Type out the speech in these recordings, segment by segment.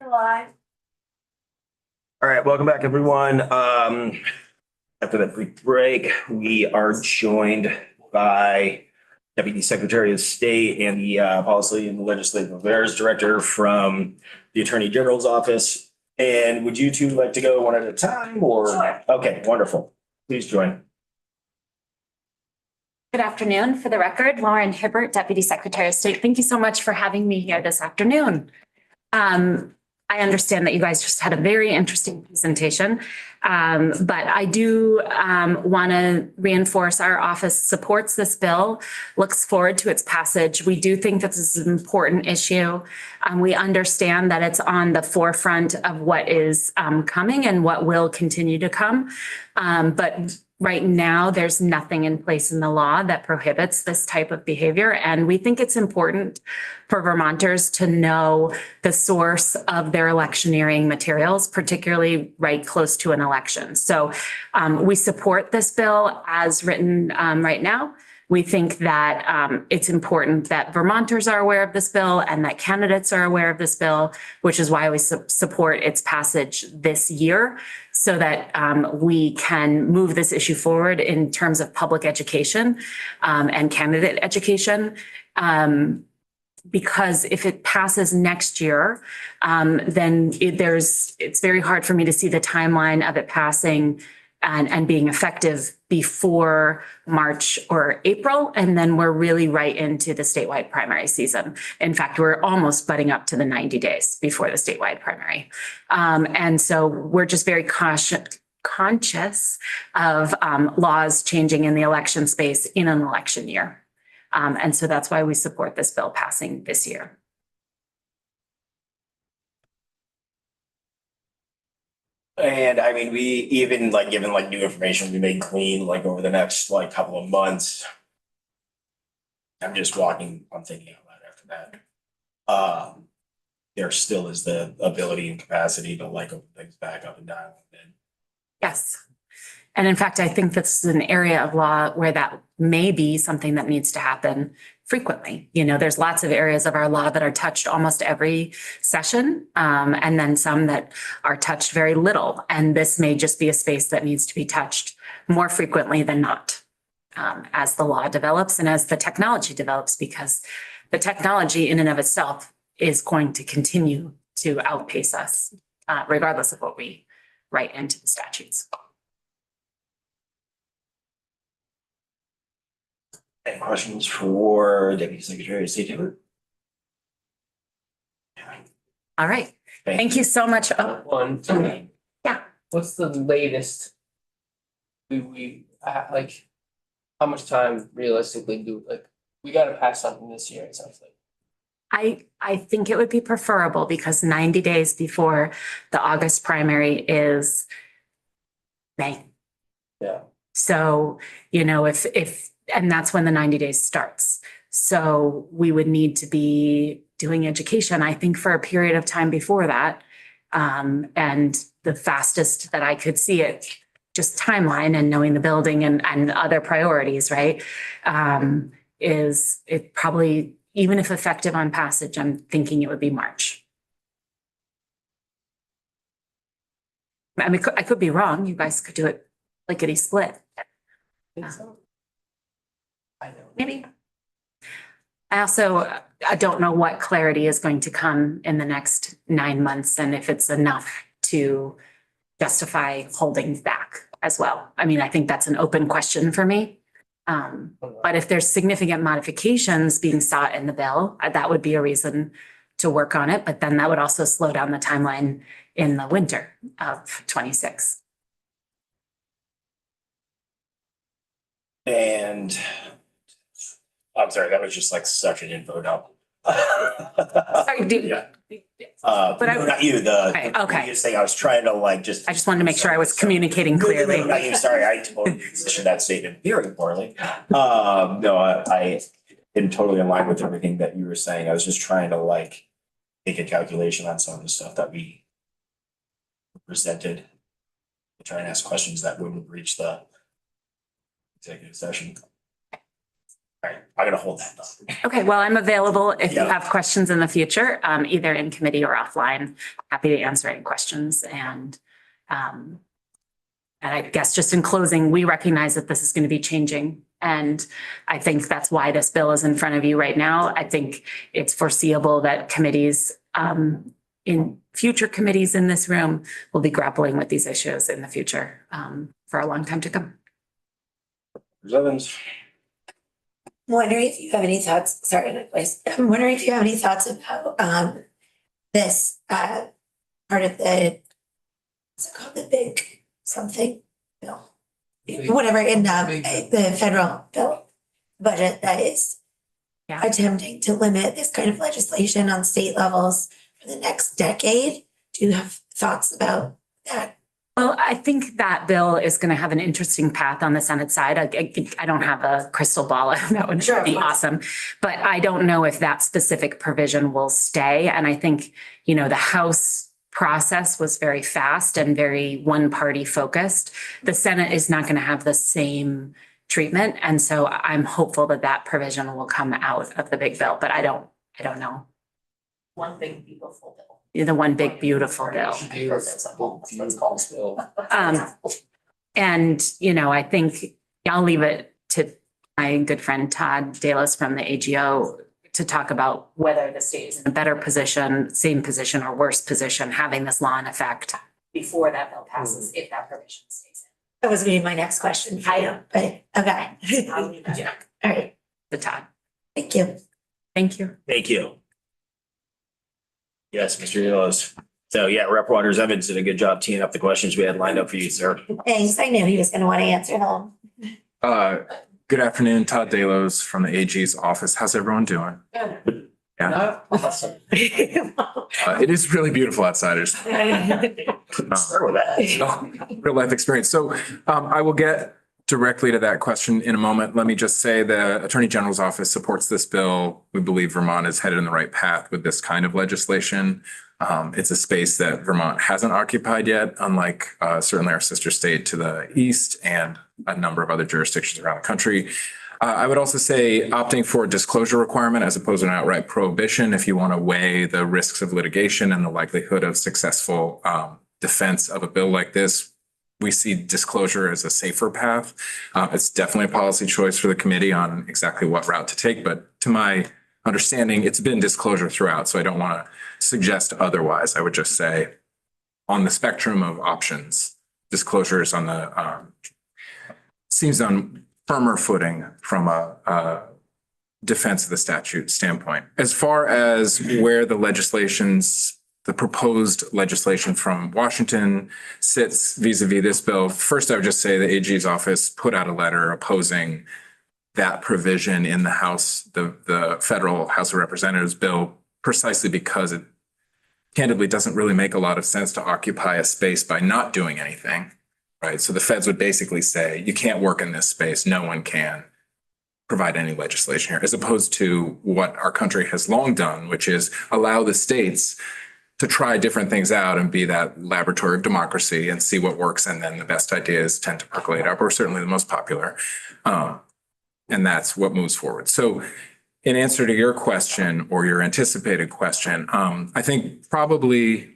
Live. All right, welcome back, everyone. After that brief break, we are joined by Deputy Secretary of State and the Policy and Legislative Affairs Director from the Attorney General's Office. And would you two like to go one at a time or? Sure. Okay, wonderful. Please join. Good afternoon. For the record, Lauren Hibbert, Deputy Secretary of State. Thank you so much for having me here this afternoon. I understand that you guys just had a very interesting presentation, but I do want to reinforce our office supports this bill, looks forward to its passage. We do think that this is an important issue. We understand that it's on the forefront of what is coming and what will continue to come. But right now, there's nothing in place in the law that prohibits this type of behavior. And we think it's important for Vermonters to know the source of their electioneering materials, particularly right close to an election. So we support this bill as written right now. We think that it's important that Vermonters are aware of this bill and that candidates are aware of this bill, which is why we support its passage this year, so that we can move this issue forward in terms of public education and candidate education. Because if it passes next year, then it's very hard for me to see the timeline of it passing and being effective before March or April. And then we're really right into the statewide primary season. In fact, we're almost butting up to the 90 days before the statewide primary. And so we're just very conscious of laws changing in the election space in an election year. And so that's why we support this bill passing this year. And I mean, we even given new information we may glean over the next couple of months. I'm thinking out loud after that. There still is the ability and capacity to open things back up and down. Yes. And in fact, I think this is an area of law where that may be something that needs to happen frequently. There's lots of areas of our law that are touched almost every session, and then some that are touched very little. And this may just be a space that needs to be touched more frequently than not, as the law develops and as the technology develops, because the technology in and of itself is going to continue to outpace us, regardless of what we write into the statutes. Any questions for Deputy Secretary of State Hibbert? All right. Thank you so much. One. Yeah. What's the latest? We how much time realistically we got to pass something this year? It sounds like. I think it would be preferable because 90 days before the August primary is May. Yeah. So, and that's when the 90 days starts. So we would need to be doing education, I think, for a period of time before that. And the fastest that I could see it, just timeline and knowing the building and other priorities, right, is it probably, even if effective on passage, I'm thinking it would be March. I mean, I could be wrong. You guys could do it lickety split. I know. Maybe. I don't know what clarity is going to come in the next 9 months and if it's enough to justify holding back as well. I mean, I think that's an open question for me. But if there's significant modifications being sought in the bill, that would be a reason to work on it. But then that would also slow down the timeline in the winter of 26. And I'm sorry, that was just such an info dump. Sorry, Yeah. But no, not you, okay. previous thing, I was trying to I just wanted to make sure I was communicating clearly. No, not you, sorry, I totally positioned that statement very poorly. No, I am totally in line with everything that you were saying. I was just trying to make a calculation on some of the stuff that we presented. Try and ask questions that wouldn't reach the executive session. All right, I'm gonna hold that thought. Okay, well, I'm available if you Yeah. have questions in the future, either in committee or offline. Happy to answer any questions and I guess just in closing, we recognize that this is going to be changing. And I think that's why this bill is in front of you right now. I think it's foreseeable that committees, in future committees in this room will be grappling with these issues in the future, for a long time to come. Ms. Evans? I'm wondering if you have any thoughts, sorry, I'm wondering if you have any thoughts about this part of the, what's it called, the big something bill? Whatever in the federal bill budget that is Yeah. attempting to limit this kind of legislation on state levels for the next decade. Do you have thoughts about that? Well, I think that bill is going to have an interesting path on the Senate side. I don't have a crystal ball. That would Sure, of be course. awesome. But I don't know if that specific provision will stay. And I think, the House process was very fast and very one-party focused. The Senate is not going to have the same treatment. And so I'm hopeful that that provision will come out of the big bill, but I don't know. One big beautiful bill. The one big beautiful bill. Bill. And, I think I'll leave it to my good friend Todd Dalis from the AGO to talk about whether the state is in a better position, same position or worse position, having this law in effect before that bill passes, if that provision stays That was gonna be my next question for you, but okay. in. Yeah. All right, in. To Todd. thank you. Thank you. Thank you. Yes, Mr. Elos. So yeah, Rep. Waters Evans did a good job teeing up the questions we had lined up for you, sir. Thanks, I knew he was gonna wanna answer them. Good afternoon, Todd Delos from the AG's office. How's everyone doing? Yeah, Awesome. it is really beautiful outside. It's Start with that. real life experience. So I will get directly to that question in a moment. Let me just say the Attorney General's office supports this bill. We believe Vermont is headed in the right path with this kind of legislation. It's a space that Vermont hasn't occupied yet, unlike certainly our sister state to the east and a number of other jurisdictions around the country. I would also say opting for a disclosure requirement as opposed to an outright prohibition, if you want to weigh the risks of litigation and the likelihood of successful defense of a bill like this, we see disclosure as a safer path. It's definitely a policy choice for the committee on exactly what route to take, but to my understanding, it's been disclosure throughout, so I don't want to suggest otherwise. I would just say on the spectrum of options, disclosures on the seems on firmer footing from a defense of the statute standpoint. As far as where the proposed legislation from Washington sits vis-a-vis this bill, first I would just say the AG's office put out a letter opposing that provision in the House, the federal House of Representatives bill, precisely because it candidly doesn't really make a lot of sense to occupy a space by not doing anything, right? So the feds would basically say, you can't work in this space, no one can provide any legislation here, as opposed to what our country has long done, which is allow the states to try different things out and be that laboratory of democracy and see what works. And then the best ideas tend to percolate up, or certainly the most popular. And that's what moves forward. So in answer to your question or your anticipated question, I think probably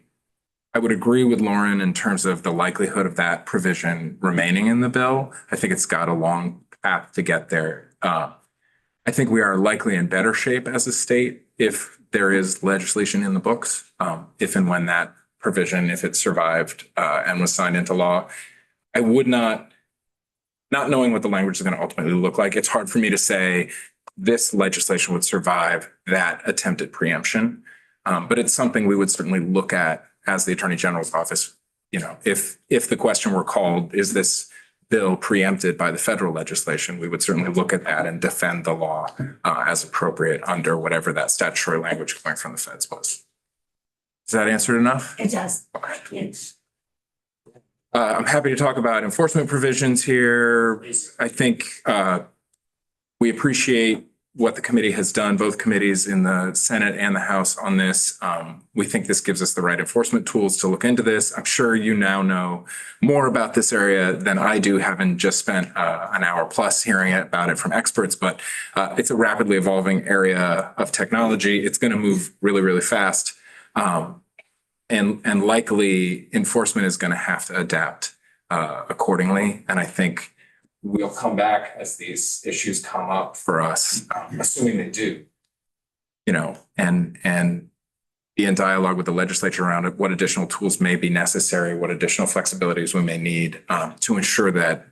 I would agree with Lauren in terms of the likelihood of that provision remaining in the bill. I think it's got a long path to get there. I think we are likely in better shape as a state if there is legislation in the books, if and when that provision, if it survived and was signed into law. I would not knowing what the language is going to ultimately look like, it's hard for me to say this legislation would survive that attempted preemption. But it's something we would certainly look at as the Attorney General's office. If the question were called, is this bill preempted by the federal legislation, we would certainly look at that and defend the law as appropriate under whatever that statutory language coming from the feds was. Does that answer it enough? It does. Yes. I'm happy to talk about enforcement provisions here. I think we appreciate what the committee has done, both committees in the Senate and the House on this. We think this gives us the right enforcement tools to look into this. I'm sure you now know more about this area than I do, having just spent an hour plus hearing about it from experts, but it's a rapidly evolving area of technology. It's going to move really, really fast. And likely enforcement is going to have to adapt accordingly. And I think we'll come back as these issues come up for us, assuming they do, and be in dialogue with the legislature around it, what additional tools may be necessary, what additional flexibilities we may need to ensure that,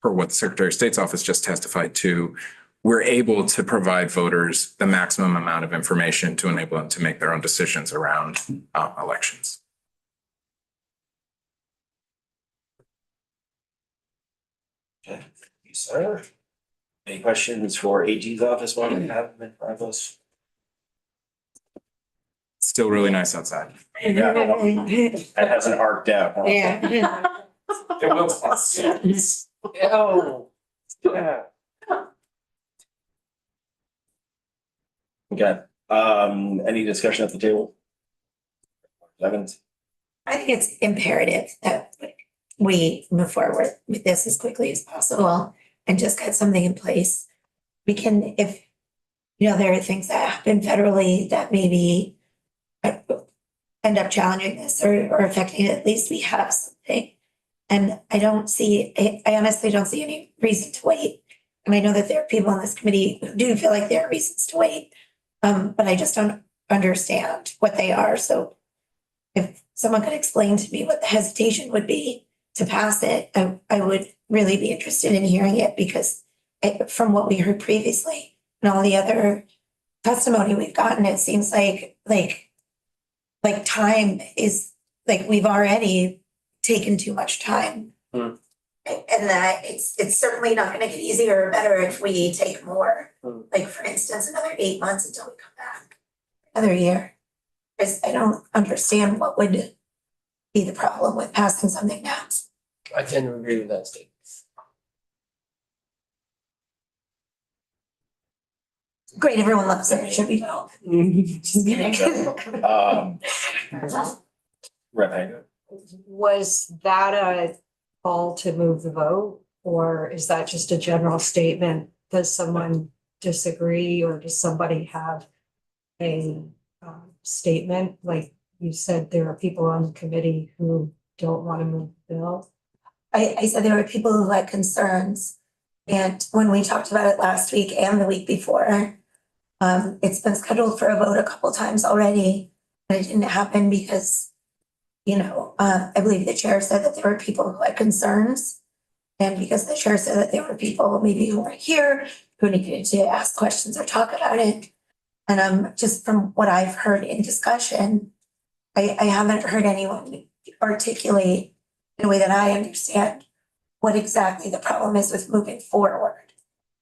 for what the Secretary of State's office just testified to, we're able to provide voters the maximum amount of information to enable them to make their own decisions around elections. Okay, thank you, sir. Any questions for AG's office while we have them in front of us? Still really nice outside. Yeah, that hasn't arced out. Huh? Yeah. It will. Oh, yeah. Okay, any discussion at the table? Evans? I think it's imperative that we move forward with this as quickly as possible and just get something in place. We can, if, there are things that happen federally that maybe end up challenging this or affecting it, at least we have something. And I honestly don't see any reason to wait. And I know that there are people on this committee who do feel like there are reasons to wait. But I just don't understand what they are. So if someone could explain to me what the hesitation would be to pass it, I would really be interested in hearing it, because from what we heard previously and all the other testimony we've gotten, it seems like time is we've already taken too much time. Hmm. And that it's certainly not going to get easier or better if we take more. Hmm. For instance, another 8 months until we come back, another year. I don't understand what would be the problem with passing something now. I tend to agree with that statement. Great, everyone loves it, it should be done. Just kidding. Rep. Hager? Was that a call to move the vote, or is that just a general statement? Does someone disagree, or does somebody have a statement? Like you said, there are people on the committee who don't want to move the bill. I said there were people who had concerns, and when we talked about it last week and the week before, it's been scheduled for a vote a couple times already, but it didn't happen because I believe the chair said that there were people who had concerns. And because the chair said that there were people maybe who weren't here, who needed to ask questions or talk about it. And just from what I've heard in discussion, I haven't heard anyone articulate in a way that I understand what exactly the problem is with moving forward.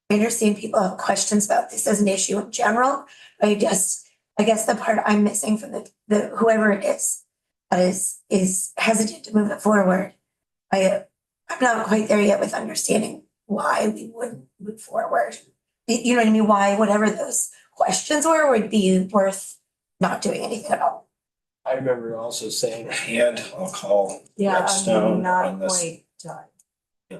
I understand people have questions about this as an issue in general. I guess the part I'm missing from the whoever it is that is hesitant to move it forward. I'm not quite there yet with understanding why we wouldn't move forward. You know what I mean? Why whatever those questions were would be worth not doing anything at all. I remember also saying, And I'll call Yeah, Rep. Stone I'm not on this. quite done. Yeah.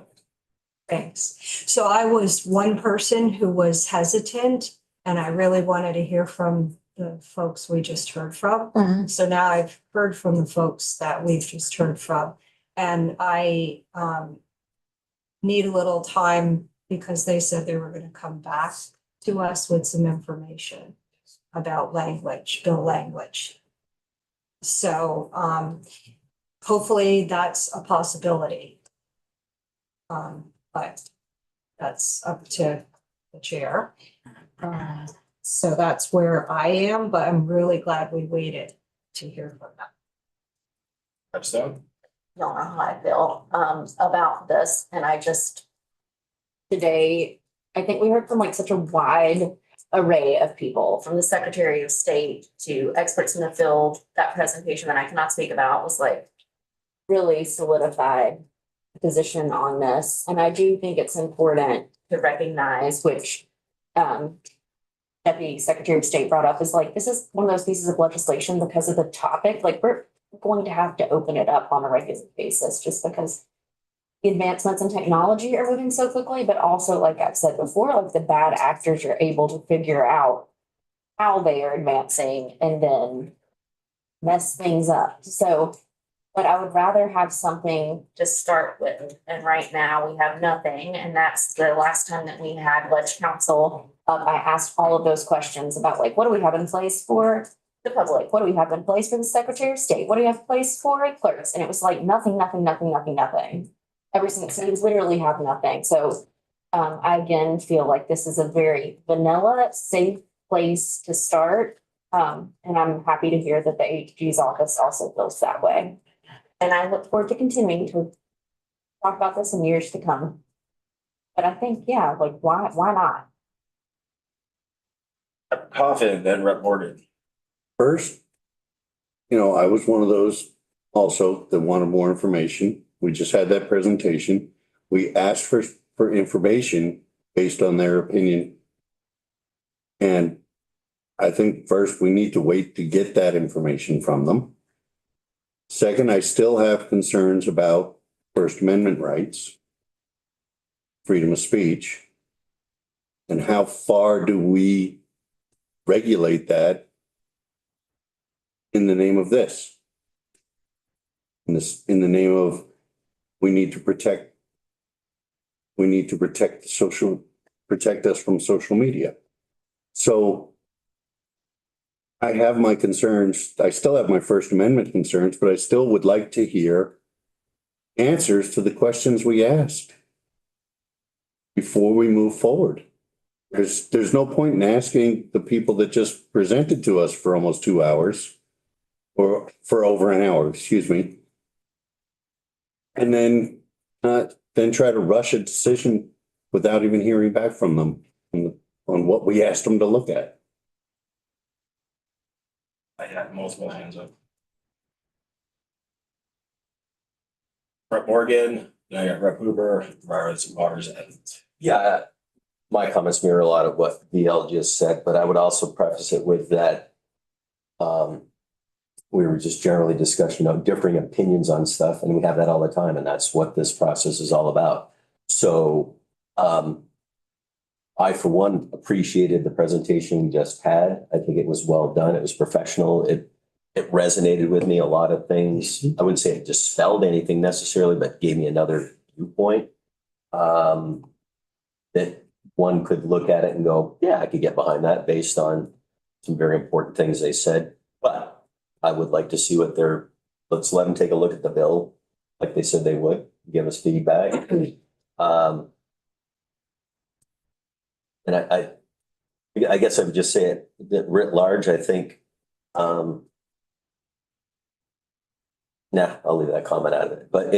Thanks. So I was one person who was hesitant, and I really wanted to hear from the folks we just heard from. So now I've heard from the folks that we've just heard from, and I need a little time because they said they were going to come back to us with some information about bill language. So hopefully that's a possibility. But that's up to the chair. So that's where I am, but I'm really glad we waited to hear from them. Rep. Stone? Don't know how I feel about this, and today, I think we heard from such a wide array of people, from the Secretary of State to experts in the field. That presentation that I cannot speak about was really solidified the position on this. And I do think it's important to recognize, which Deputy Secretary of State brought up is like, this is one of those pieces of legislation because of the topic, like we're going to have to open it up on a regular basis just because the advancements in technology are moving so quickly, but also, like I've said before, like the bad actors are able to figure out how they are advancing and then mess things up. So, but I would rather have something to start with. And right now we have nothing. And that's the last time that we had Ledge Council. I asked all of those questions about like, what do we have in place for the public? What do we have in place for the Secretary of State? What do we have in place for clerks? And it was like nothing. Every single cities literally have nothing. So I again feel like this is a very vanilla, safe place to start. And I'm happy to hear that the AG's office also feels that way. And I look forward to continuing to talk about this in years to come. But I think, yeah, like why not? Rep. Coffin, then Rep. Morgan. First, I was one of those also that wanted more information. We just had that presentation. We asked for information based on their opinion. And I think first we need to wait to get that information from them. Second, I still have concerns about First Amendment rights, freedom of speech, and how far do we regulate that in the name of this? In the name of we need to protect protect us from social media. So I have my concerns. I still have my First Amendment concerns, but I still would like to hear answers to the questions we asked before we move forward. There's no point in asking the people that just presented to us for almost 2 hours or for over an hour, excuse me. And then try to rush a decision without even hearing back from them on what we asked them to look at. I had multiple hands up. Rep. Morgan, then I got Rep. Hoover, Waters, Evans. Yeah, my comments mirror a lot of what VL just said, but I would also preface it with that we were just generally discussing, differing opinions on stuff, and we have that all the time, and that's what this process is all about. So I, for one, appreciated the presentation we just had. I think it was well done. It was professional. It resonated with me, a lot of things. I wouldn't say it dispelled anything necessarily, but gave me another viewpoint that one could look at it and go, yeah, I could get behind that based on some very important things they said. But I would like to see let's let them take a look at the bill like they said they would, give us feedback. And I guess I would just say it that writ large, I think, I'll leave that comment out of it. But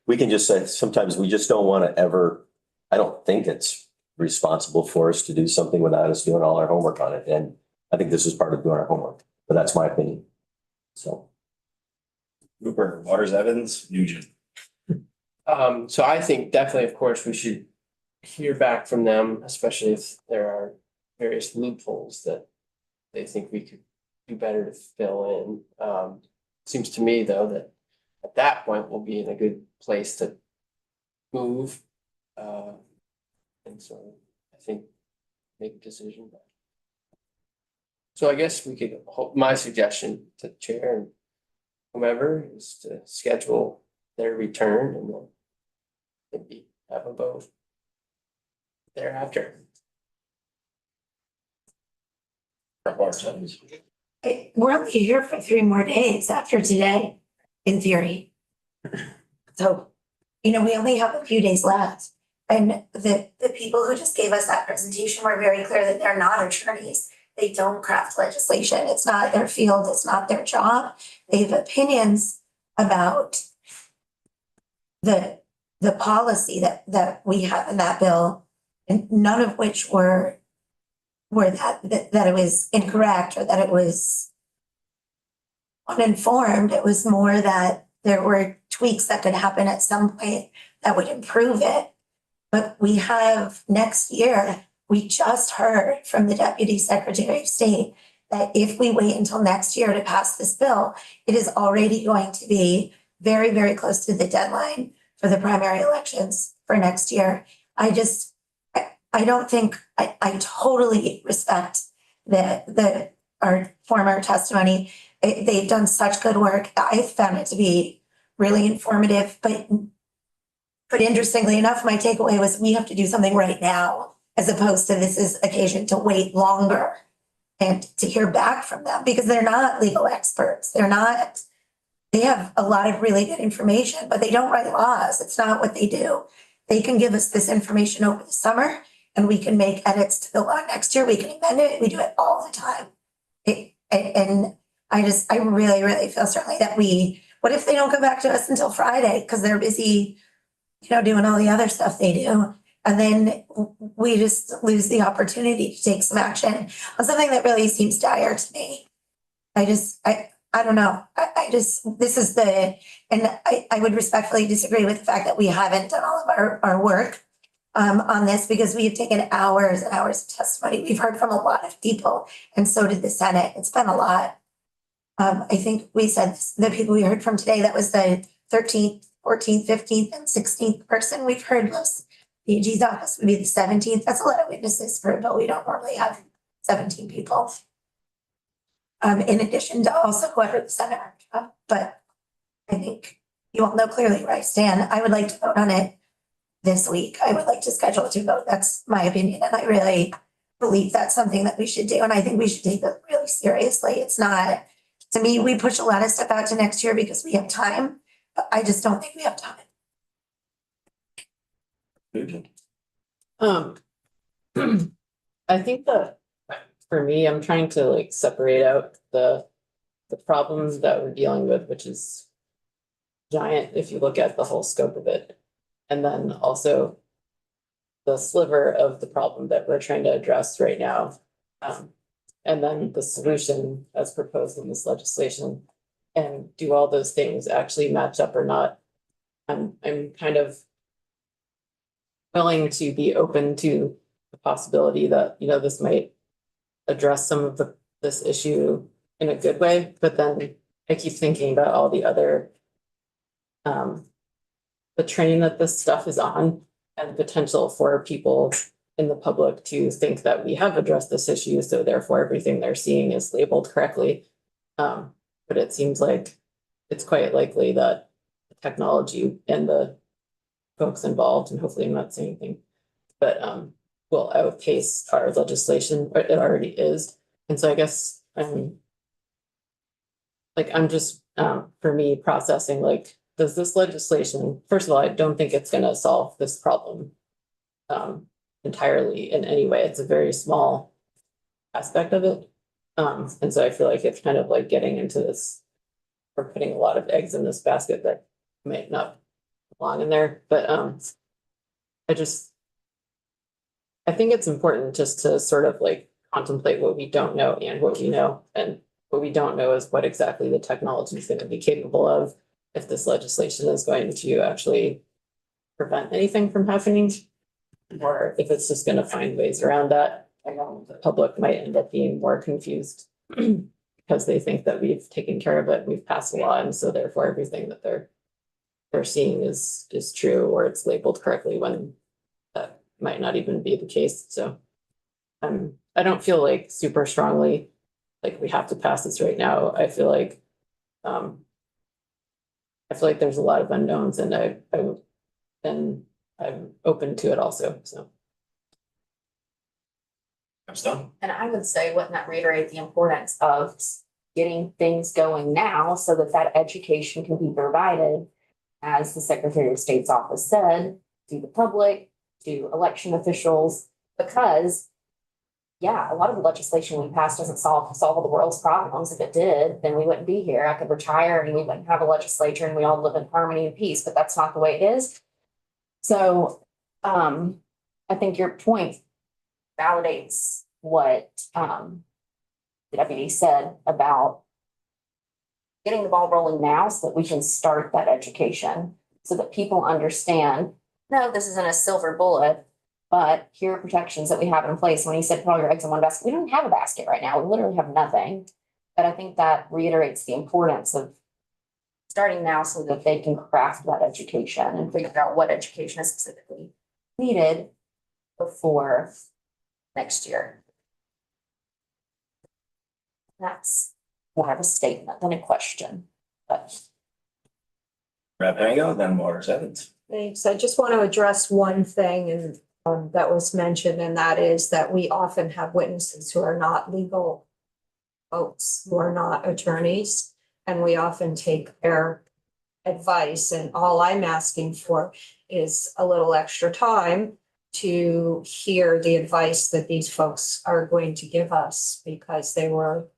we can just say sometimes we just don't want to ever, I don't think it's responsible for us to do something without us doing all our homework on it. And I think this is part of doing our homework, but that's my opinion. So. Hooper, Waters, Evans, Nugent. So I think definitely, of course, we should hear back from them, especially if there are various loopholes that they think we could do better to fill in. Seems to me, though, that at that point we'll be in a good place to move. And so I think make a decision. So I guess we could, my suggestion to the chair and whomever is to schedule their return and then maybe have a vote thereafter. Rep. Waters, Evans. We're only here for 3 more days after today, in theory. So, we only have a few days left. And the people who just gave us that presentation were very clear that they're not attorneys. They don't craft legislation. It's not their field. It's not their job. They have opinions about the policy that we have in that bill, and none of which were that it was incorrect or that it was uninformed. It was more that there were tweaks that could happen at some point that would improve it. But we have next year, we just heard from the Deputy Secretary of State that if we wait until next year to pass this bill, it is already going to be very, very close to the deadline for the primary elections for next year. I don't think, I totally respect our former testimony. They've done such good work. I found it to be really informative, but interestingly enough, my takeaway was we have to do something right now, as opposed to this is occasion to wait longer and to hear back from them, because they're not legal experts. They have a lot of really good information, but they don't write laws. It's not what they do. They can give us this information over the summer and we can make edits to the law next year. We can amend it. We do it all the time. And I really, really feel strongly that what if they don't come back to us until Friday because they're busy, doing all the other stuff they do? And then we just lose the opportunity to take some action on something that really seems dire to me. I don't know. I would respectfully disagree with the fact that we haven't done all of our work on this, because we have taken hours and hours of testimony. We've heard from a lot of people, and so did the Senate. It's been a lot. I think we said the people we heard from today, that was the 13th, 14th, 15th, and 16th person we've heard most. The AG's office would be the 17th. That's a lot of witnesses for a bill. We don't normally have 17 people. In addition to also whoever the senator, but I think you all know clearly where I stand. I would like to vote on it this week. I would like to schedule it to vote. That's my opinion. And I really believe that's something that we should do. And I think we should take it really seriously. It's not, to me, we push a lot of stuff out to next year because we have time, but I just don't think we have time. I think that for me, I'm trying to separate out the problems that we're dealing with, which is giant if you look at the whole scope of it. And then also the sliver of the problem that we're trying to address right now. And then the solution as proposed in this legislation, and do all those things actually match up or not? I'm kind of willing to be open to the possibility that, this might address some of this issue in a good way, but then I keep thinking about all the other the train that this stuff is on, and the potential for people in the public to think that we have addressed this issue, so therefore everything they're seeing is labeled correctly. But it seems like it's quite likely that the technology and the folks involved, and hopefully I'm not saying anything, but will outpace our legislation, or it already is. And so I guess I'm just for me processing, does this legislation, first of all, I don't think it's gonna solve this problem entirely in any way. It's a very small aspect of it. And so I feel like it's kind of getting into this, we're putting a lot of eggs in this basket that might not belong in there, but I think it's important just to sort of contemplate what we don't know and what we know. And what we don't know is what exactly the technology is going to be capable of, if this legislation is going to actually prevent anything from happening, or if it's just going to find ways around that. I know the public might end up being more confused because they think that we've taken care of it, we've passed a law, and so therefore everything that they're seeing is true, or it's labeled correctly, when that might not even be the case. So I don't feel super strongly we have to pass this right now. I feel like there's a lot of unknowns, and I'm open to it also, so. I'm done. And I would say, wouldn't that reiterate the importance of getting things going now so that that education can be provided, as the Secretary of State's office said, to the public, to election officials, because a lot of the legislation we passed doesn't solve all the world's problems. If it did, then we wouldn't be here. I could retire and we wouldn't have a legislature and we all live in harmony and peace, but that's not the way it is. So I think your point validates what the deputy said about getting the ball rolling now so that we can start that education, so that people understand, no, this isn't a silver bullet. But here are protections that we have in place. When he said put all your eggs in one basket, we don't have a basket right now. We literally have nothing. But I think that reiterates the importance of starting now so that they can craft that education and figure out what education is specifically needed before next year. That's more of a statement than a question, but. Rep Pango, then Waters Evans. Thanks. I just want to address one thing and that was mentioned, and that is that we often have witnesses who are not legal folks, who are not attorneys, and we often take their advice. And all I'm asking for is a little extra time to hear the advice that these folks are going to give us, because they were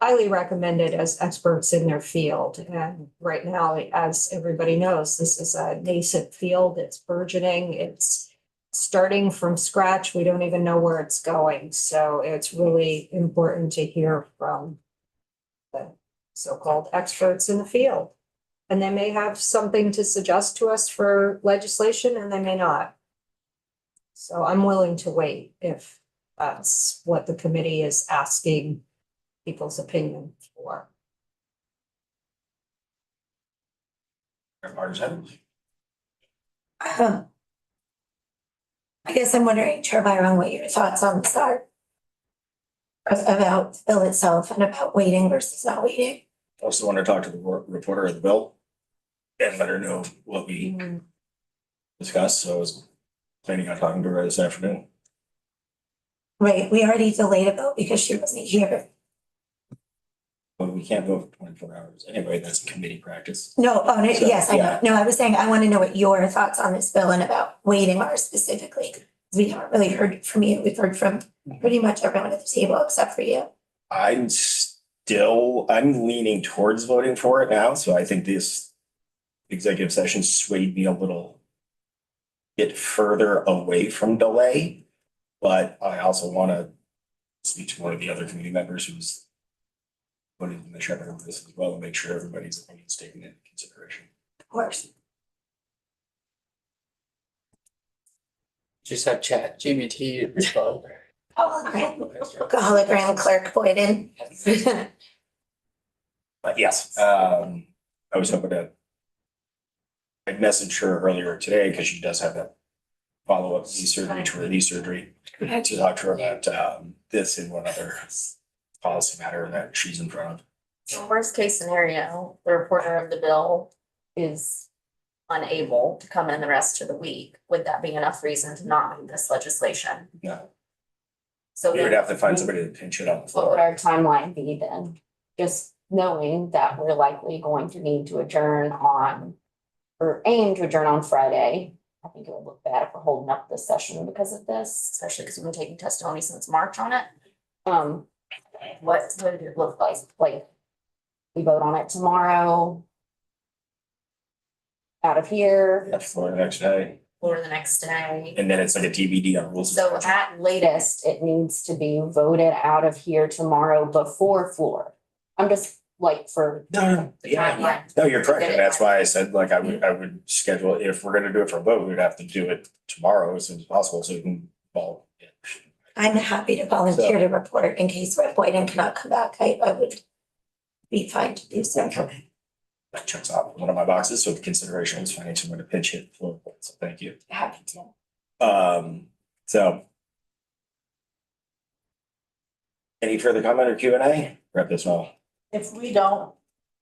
highly recommended as experts in their field. And right now, as everybody knows, this is a nascent field. It's burgeoning. It's starting from scratch. We don't even know where it's going. So it's really important to hear from the so-called experts in the field. And they may have something to suggest to us for legislation, and they may not. So I'm willing to wait if that's what the committee is asking people's opinion for. Rep Waters Evans. I guess I'm wondering, Chair Byron, what your thoughts on this are about the bill itself and about waiting versus not waiting. Also want to talk to the reporter of the bill and let her know what we discussed. So I was planning on talking to her this afternoon. Right, we already delayed a vote because she wasn't here. But we can't vote for 24 hours. Anyway, that's committee practice. No, oh, no, So, yes, I know. yeah. No, I was saying, I want to know what your thoughts on this bill and about waiting are specifically. We haven't really heard from you. We've heard from pretty much everyone at the table except for you. I'm leaning towards voting for it now. So I think this executive session swayed me a little bit further away from delay. But I also want to speak to one of the other committee members who's voted in the shepherd of this as well and make sure everybody's opinion is taken into consideration. Of course. Just have chat GBT respond. Hologram clerk Boyden. But yes, I was hoping to. I messaged her earlier today because she does have that follow-up knee surgery to her knee surgery. To talk to her about this and one other policy matter that she's in front of. So worst case scenario, the reporter of the bill is unable to come in the rest of the week. Would that be enough reason to not move this legislation? No, So we would then have to find somebody to pinch it on the what would floor. our timeline be then? Just knowing that we're likely going to need to adjourn on, or aim to adjourn on Friday. I think it would look bad if we're holding up this session because of this, especially because we've been taking testimony since March on it. What would it look like? Like, we vote on it tomorrow. Out of here, That's for the next day. or the next day. And then it's like a TBD on rules. So at latest, it needs to be voted out of here tomorrow before floor. I'm just like for No, the yeah, timeline. no, you're correct. And that's why I said, like, I would schedule, if we're gonna do it for a vote, we'd have to do it tomorrow as soon as possible, so we can all. I'm happy to volunteer to report in case Rep Boyden cannot come back. I would be fine to do so. That checks off one of my boxes, so the consideration is finding someone to pinch hit floor, so thank you. Happy to. So. Any further comment or Q&A? Rep this all. If we don't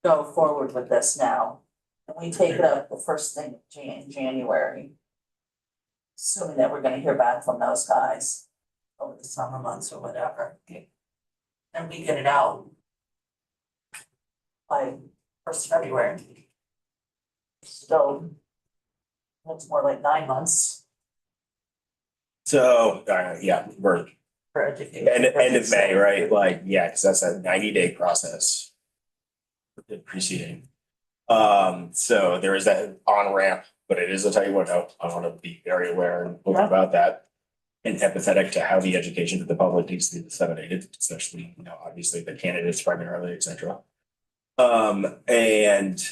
go forward with this now, and we take it up the first thing in January, assuming that we're gonna hear back from those guys over the summer months or whatever, and we get it out by first February. So it's more like 9 months So, yeah, we're for education. end of May, right? Like, yeah, because that's a 90-day process. The preceding. So there is that on ramp, but it is a tight window. I want to be very aware and open Yeah. about that. And empathetic to how the education to the public needs to be disseminated, especially, obviously the candidates primarily, et cetera. And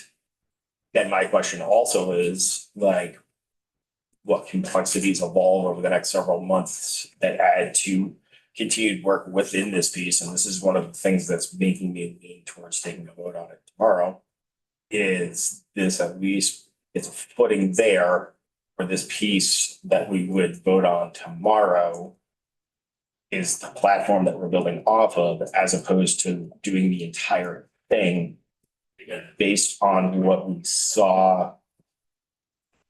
then my question also is like, what complexities evolve over the next several months that add to continued work within this piece. And this is one of the things that's making me lean towards taking a vote on it tomorrow. Is this at least, it's a footing there for this piece that we would vote on tomorrow is the platform that we're building off of, as opposed to doing the entire thing based on what we saw,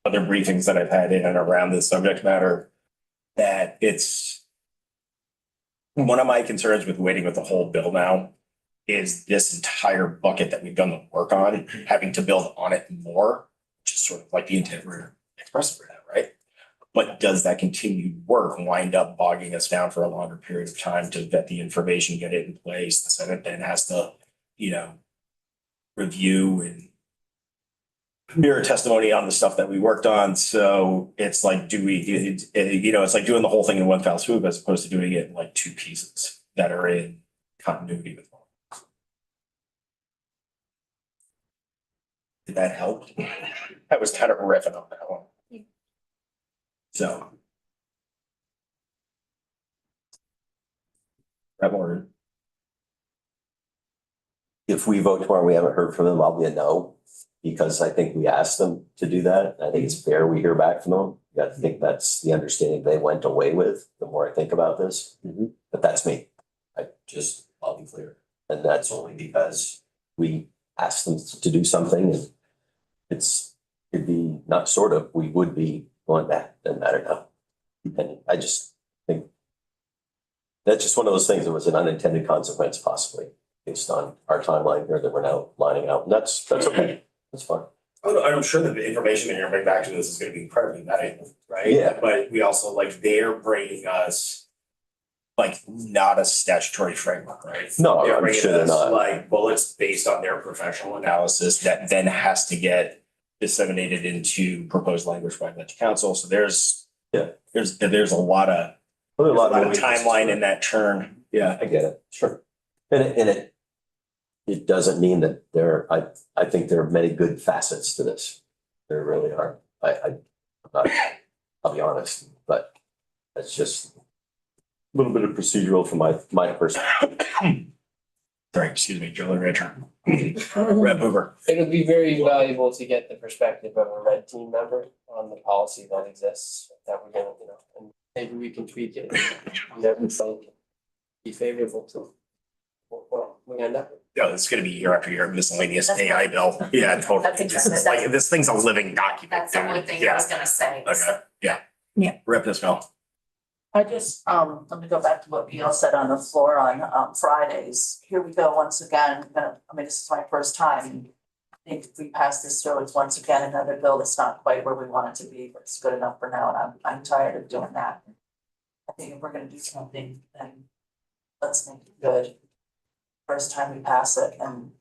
other briefings that I've had in and around this subject matter, that it's one of my concerns with waiting with the whole bill now is this entire bucket that we've done the work on, having to build on it more, which is sort of like the intent we're expressing right now, right? But does that continued work wind up bogging us down for a longer period of time to vet the information, get it in place? The Senate then has to, review and mirror testimony on the stuff that we worked on. So it's like, it's like doing the whole thing in one fell swoop as opposed to doing it in like two pieces that are in continuity with one. Did that help? I was kind of riffing on that one. So. That word. If we vote tomorrow, and we haven't heard from them, I'll be a no, because I think we asked them to do that. I think it's fair we hear back from them. I think that's the understanding they went away with, the more I think about this. But that's me. I'll be clear. And that's only because we asked them to do something, and it'd be not sort of, we would be going back, doesn't matter now. And I just think that's just one of those things that was an unintended consequence possibly based on our timeline here that we're now lining out. And that's okay. That's fine. I'm sure that the information that you're bringing back to this is gonna be incredibly valuable, right? Yeah. But we also they're bringing us not a statutory framework, right? No, They're I'm bringing sure they're us, not. Bullets based on their professional analysis that then has to get disseminated into proposed language by the council. So there's a lot of timeline in that turn. Yeah. I get it. Sure. And it doesn't mean that I think there are many good facets to this. There really are. I'll be honest, but that's just a little bit of procedural from my perspective. Sorry, excuse me, Joe Richard. Rep Hoover. It'll be very valuable to get the perspective of a red team member on the policy that exists, that we're gonna, and maybe we can tweak it. And everything be favorable to what we end up with. No, it's gonna be year after year miscellaneous AI bill. Yeah, totally. That's exactly- This thing's a living document. That's the one thing I was gonna say. Okay, yeah. Yeah. Rep this bill. I just, let me go back to what Neil said on the floor on, Fridays. Here we go once again. This is my first time. I think if we pass this through, it's once again another bill that's not quite where we want it to be, but it's good enough for now, and I'm tired of doing that. I think if we're gonna do something, then let's make it good. First time we pass it, and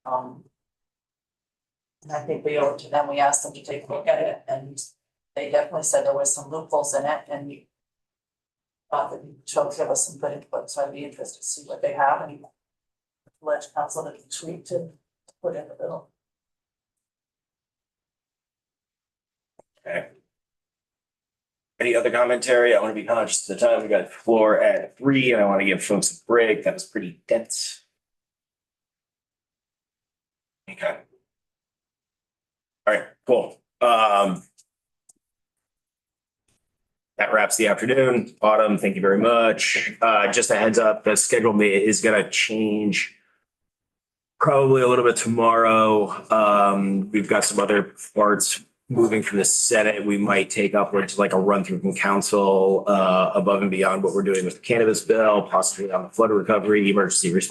I think we owe it to them. We asked them to take a look at it, and they definitely said there was some loopholes in it, and thought that she'll give us some good input, so I'd be interested to see what they have and let council to tweak to put in the bill. Okay. Any other commentary? I want to be conscious of the time. We got the floor at 3 and I want to give folks a break. That was pretty dense. Okay. All right, cool. That wraps the afternoon. Autumn, thank you very much. Just a heads up, the schedule is gonna change probably a little bit tomorrow. We've got some other parts moving from the Senate. We might take upwards like a run through from council above and beyond what we're doing with the cannabis bill, possibly on the flood recovery, emergency response.